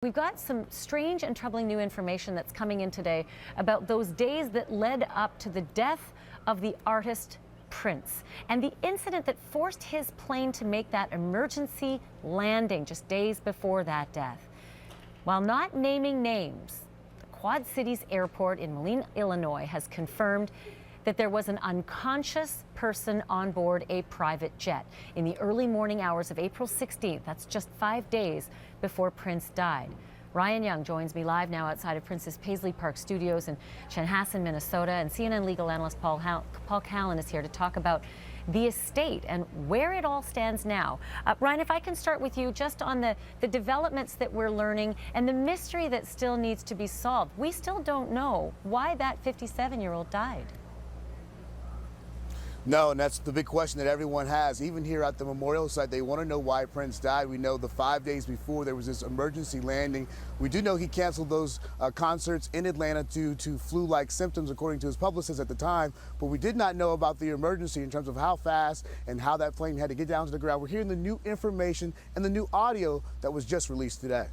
We've got some strange and troubling new information that's coming in today about those days that led up to the death of the artist Prince and the incident that forced his plane to make that emergency landing just days before that death. While not naming names, the Quad Cities Airport in Moline, Illinois has confirmed that there was an unconscious person on board a private jet in the early morning hours of April 16th. That's just 5 days before Prince died. Ryan Young joins me live now outside of Prince's Paisley Park Studios in Chanhassen, Minnesota, and CNN legal analyst Paul Callan is here to talk about the estate and where it all stands now. Ryan, if I can start with you just on the developments that we're learning and the mystery that still needs to be solved. We still don't know why that 57-year-old died. No, and that's the big question that everyone has. Even here at the memorial site, they want to know why Prince died. We know the 5 days before there was this emergency landing. We do know he canceled those concerts in Atlanta due to flu-like symptoms, according to his publicist at the time. But we did not know about the emergency in terms of how fast and how that plane had to get down to the ground. We're hearing the new information and the new audio that was just released today.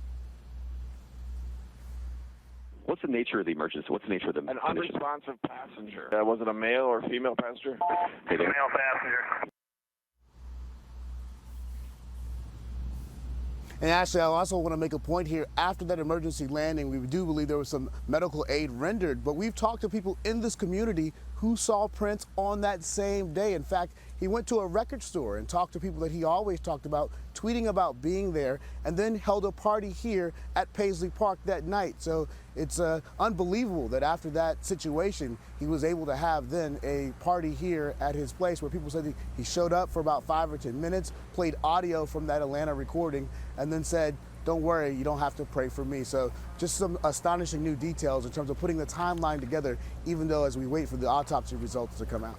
What's the nature of the emergency? What's the nature of the An unresponsive passenger. Was it a male or female passenger? Hey there. Male passenger. And Ashley, I also want to make a point here. After that emergency landing, we do believe there was some medical aid rendered, but we've talked to people in this community who saw Prince on that same day. In fact, he went to a record store and talked to people that he always talked about, tweeting about being there, and then held a party here at Paisley Park that night. So it's unbelievable that after that situation, he was able to have then a party here at his place where people said he showed up for about 5 or 10 minutes, played audio from that Atlanta recording, and then said, "Don't worry, you don't have to pray for me." So just some astonishing new details in terms of putting the timeline together, even though as we wait for the autopsy results to come out.